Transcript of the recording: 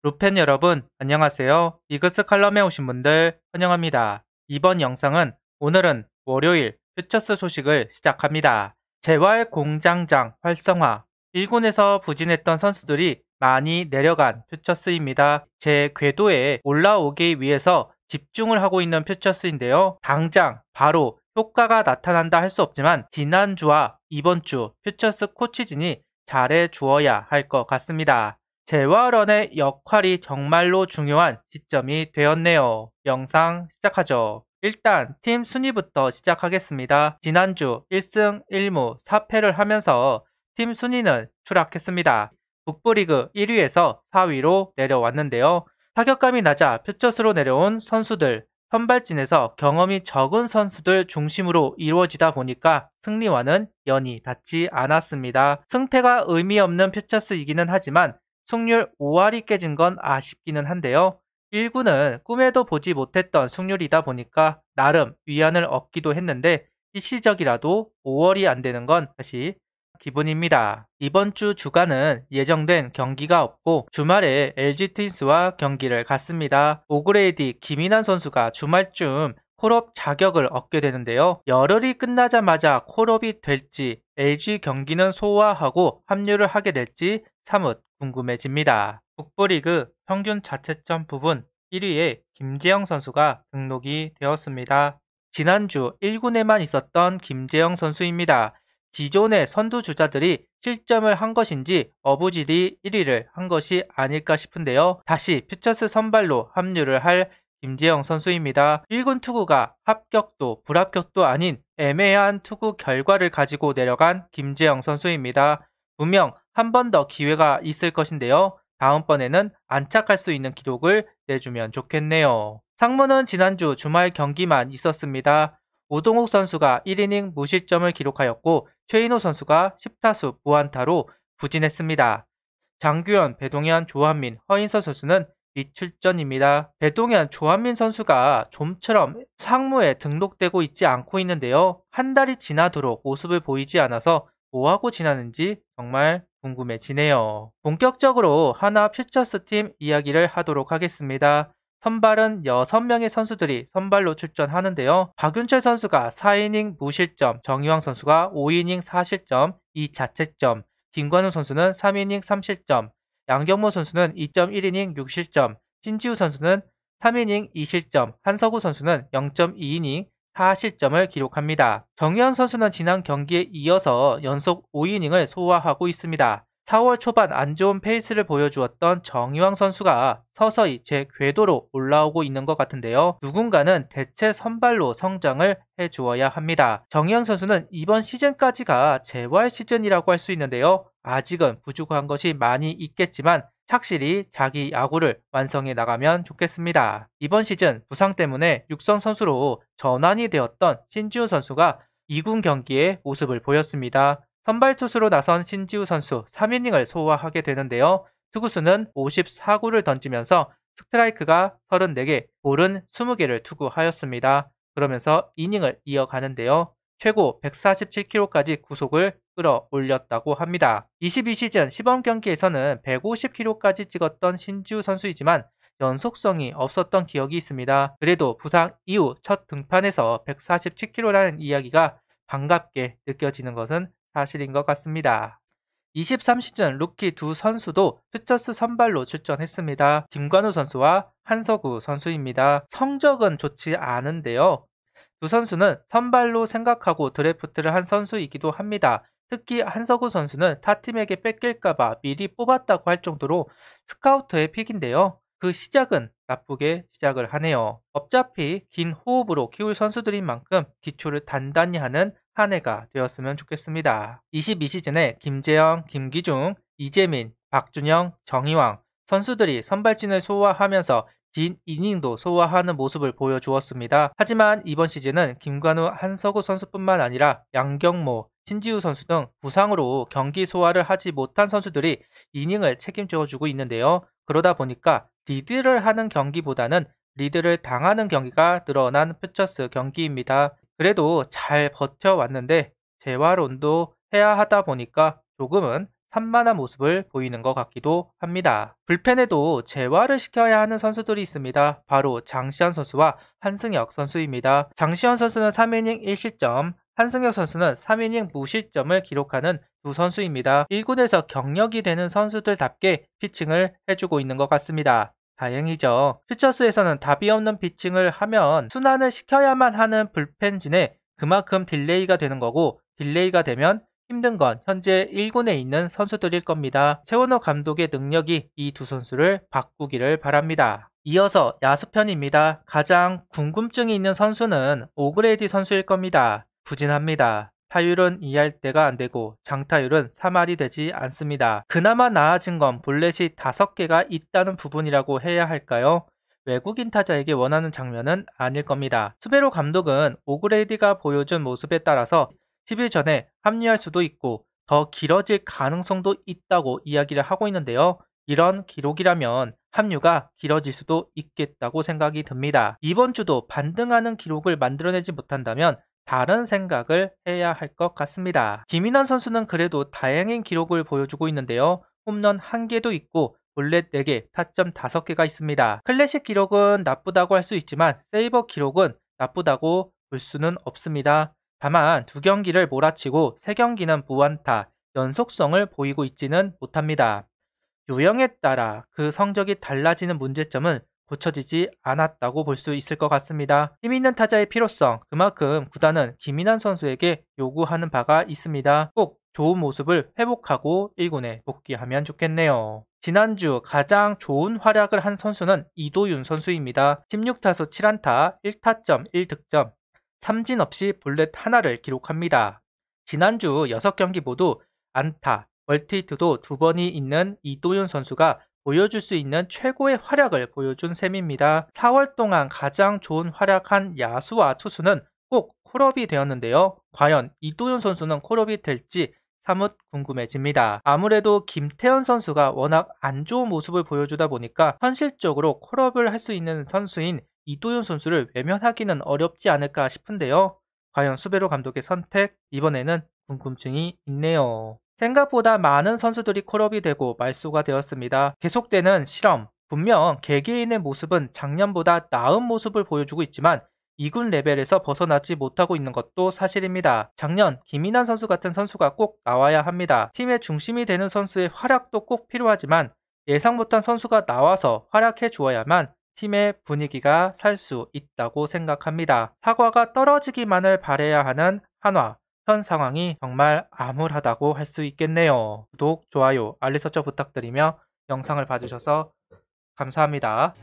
루펜 여러분, 안녕하세요. 이그스 칼럼에 오신 분들 환영합니다. 이번 영상은 오늘은 월요일 퓨처스 소식을 시작합니다. 재활 공장장 활성화 1군에서 부진했던 선수들이 많이 내려간 퓨처스입니다. 제 궤도에 올라오기 위해서 집중을 하고 있는 퓨처스인데요. 당장 바로 효과가 나타난다 할 수 없지만 지난주와 이번주 퓨처스 코치진이 잘해 주어야 할 것 같습니다. 재활원의 역할이 정말로 중요한 시점이 되었네요. 영상 시작하죠. 일단 팀 순위부터 시작하겠습니다. 지난주 1승 1무 4패를 하면서 팀 순위는 추락했습니다. 북부리그 1위에서 4위로 내려왔는데요. 타격감이 낮아 퓨처스로 내려온 선수들, 선발진에서 경험이 적은 선수들 중심으로 이루어지다 보니까 승리와는 연이 닿지 않았습니다. 승패가 의미 없는 퓨처스이기는 하지만 승률 5할이 깨진 건 아쉽기는 한데요. 1구는 꿈에도 보지 못했던 승률이다 보니까 나름 위안을 얻기도 했는데 일시적이라도 5할이 안 되는 건 다시 기분입니다. 이번 주 주간은 예정된 경기가 없고 주말에 LG 트윈스와 경기를 갖습니다. 오그레이디 김인환 선수가 주말쯤 콜업 자격을 얻게 되는데요. 열흘이 끝나자마자 콜업이 될지 LG 경기는 소화하고 합류를 하게 될지 사뭇 궁금해집니다. 북부리그 평균 자책점 부분 1위에 김재영 선수가 등록이 되었습니다. 지난주 1군에만 있었던 김재영 선수입니다. 기존의 선두주자들이 실점을 한 것인지 어부질이 1위를 한 것이 아닐까 싶은데요. 다시 퓨처스 선발로 합류를 할 김재영 선수입니다. 1군 투구가 합격도 불합격도 아닌 애매한 투구 결과를 가지고 내려간 김재영 선수입니다. 분명 한 번 더 기회가 있을 것인데요. 다음번에는 안착할 수 있는 기록을 내주면 좋겠네요. 상무는 지난주 주말 경기만 있었습니다. 오동욱 선수가 1이닝 무실점을 기록하였고 최인호 선수가 10타수 무안타로 부진했습니다. 장규현, 배동현, 조한민, 허인서 선수는 미출전입니다. 배동현, 조한민 선수가 좀처럼 상무에 등록되고 있지 않고 있는데요. 한 달이 지나도록 모습을 보이지 않아서 뭐하고 지나는지 정말 궁금해지네요. 본격적으로 하나 퓨처스 팀 이야기를 하도록 하겠습니다. 선발은 6명의 선수들이 선발로 출전하는데요. 박윤철 선수가 4이닝 무실점, 정희왕 선수가 5이닝 4실점, 2자책점, 김관우 선수는 3이닝 3실점, 양경모 선수는 2.1이닝 6실점, 신지우 선수는 3이닝 2실점, 한석우 선수는 0.2이닝 4실점을 기록합니다. 정희왕 선수는 지난 경기에 이어서 연속 5이닝을 소화하고 있습니다. 4월 초반 안 좋은 페이스를 보여주었던 정희왕 선수가 서서히 제 궤도로 올라오고 있는 것 같은데요. 누군가는 대체 선발로 성장을 해주어야 합니다. 정희왕 선수는 이번 시즌까지가 재활 시즌이라고 할 수 있는데요. 아직은 부족한 것이 많이 있겠지만 착실히 자기 야구를 완성해 나가면 좋겠습니다. 이번 시즌 부상 때문에 육성 선수로 전환이 되었던 신지우 선수가 2군 경기에 모습을 보였습니다. 선발 투수로 나선 신지우 선수 3이닝을 소화하게 되는데요. 투구수는 54구를 던지면서 스트라이크가 34개, 볼은 20개를 투구하였습니다. 그러면서 이닝을 이어가는데요. 최고 147km까지 구속을 끌어올렸다고 합니다. 22시즌 시범 경기에서는 150km까지 찍었던 신지우 선수이지만 연속성이 없었던 기억이 있습니다. 그래도 부상 이후 첫 등판에서 147km라는 이야기가 반갑게 느껴지는 것은 사실인 것 같습니다. 23시즌 루키 두 선수도 퓨처스 선발로 출전했습니다. 김관우 선수와 한석우 선수입니다. 성적은 좋지 않은데요. 두 선수는 선발로 생각하고 드래프트를 한 선수이기도 합니다. 특히 한석우 선수는 타팀에게 뺏길까봐 미리 뽑았다고 할 정도로 스카우터의 픽인데요. 그 시작은 나쁘게 시작을 하네요. 어차피 긴 호흡으로 키울 선수들인 만큼 기초를 단단히 하는 한 해가 되었으면 좋겠습니다. 22시즌에 김재영, 김기중, 이재민, 박준영, 정희왕 선수들이 선발진을 소화하면서 긴 이닝도 소화하는 모습을 보여주었습니다. 하지만 이번 시즌은 김관우, 한석우 선수뿐만 아니라 양경모, 신지우 선수 등 부상으로 경기 소화를 하지 못한 선수들이 이닝을 책임져주고 있는데요. 그러다 보니까 리드를 하는 경기보다는 리드를 당하는 경기가 늘어난 퓨처스 경기입니다. 그래도 잘 버텨왔는데 재활운도 해야 하다 보니까 조금은 산만한 모습을 보이는 것 같기도 합니다. 불펜에도 재활을 시켜야 하는 선수들이 있습니다. 바로 장시현 선수와 한승혁 선수입니다. 장시현 선수는 3이닝 1실점, 한승혁 선수는 3이닝 무실점을 기록하는 두 선수입니다. 1군에서 경력이 되는 선수들답게 피칭을 해주고 있는 것 같습니다. 다행이죠. 퓨처스에서는 답이 없는 피칭을 하면 순환을 시켜야만 하는 불펜진에 그만큼 딜레이가 되는 거고, 딜레이가 되면 힘든 건 현재 1군에 있는 선수들일 겁니다. 최원호 감독의 능력이 이 두 선수를 바꾸기를 바랍니다. 이어서 야수편입니다. 가장 궁금증이 있는 선수는 오그레디 선수일 겁니다. 부진합니다. 타율은 2할대가 안되고 장타율은 3할이 되지 않습니다. 그나마 나아진 건 볼넷이 5개가 있다는 부분이라고 해야 할까요? 외국인 타자에게 원하는 장면은 아닐 겁니다. 수베로 감독은 오그레디가 보여준 모습에 따라서 10일 전에 합류할 수도 있고 더 길어질 가능성도 있다고 이야기를 하고 있는데요. 이런 기록이라면 합류가 길어질 수도 있겠다고 생각이 듭니다. 이번 주도 반등하는 기록을 만들어내지 못한다면 다른 생각을 해야 할 것 같습니다. 김인환 선수는 그래도 다행인 기록을 보여주고 있는데요. 홈런 1개도 있고 볼넷 4개, 타점 5개가 있습니다. 클래식 기록은 나쁘다고 할 수 있지만 세이버 기록은 나쁘다고 볼 수는 없습니다. 다만 2경기를 몰아치고 3경기는 무안타, 연속성을 보이고 있지는 못합니다. 유형에 따라 그 성적이 달라지는 문제점은 고쳐지지 않았다고 볼 수 있을 것 같습니다. 힘 있는 타자의 필요성, 그만큼 구단은 김인환 선수에게 요구하는 바가 있습니다. 꼭 좋은 모습을 회복하고 1군에 복귀하면 좋겠네요. 지난주 가장 좋은 활약을 한 선수는 이도윤 선수입니다. 16타수 7안타, 1타점 1득점, 삼진 없이 볼넷 하나를 기록합니다. 지난주 6경기 모두 안타, 멀티히트도 2번이 있는 이도윤 선수가 보여줄 수 있는 최고의 활약을 보여준 셈입니다. 4월 동안 가장 좋은 활약한 야수와 투수는 꼭 콜업이 되었는데요. 과연 이도윤 선수는 콜업이 될지 사뭇 궁금해집니다. 아무래도 김태현 선수가 워낙 안 좋은 모습을 보여주다 보니까 현실적으로 콜업을 할 수 있는 선수인 이도윤 선수를 외면하기는 어렵지 않을까 싶은데요. 과연 수베로 감독의 선택, 이번에는 궁금증이 있네요. 생각보다 많은 선수들이 콜업이 되고 말소가 되었습니다. 계속되는 실험, 분명 개개인의 모습은 작년보다 나은 모습을 보여주고 있지만 2군 레벨에서 벗어나지 못하고 있는 것도 사실입니다. 작년 김인환 선수 같은 선수가 꼭 나와야 합니다. 팀의 중심이 되는 선수의 활약도 꼭 필요하지만 예상 못한 선수가 나와서 활약해 주어야만 팀의 분위기가 살 수 있다고 생각합니다. 사과가 떨어지기만을 바라야 하는 한화. 현 상황이 정말 암울하다고 할 수 있겠네요. 구독, 좋아요, 알림 설정 부탁드리며 영상을 봐주셔서 감사합니다.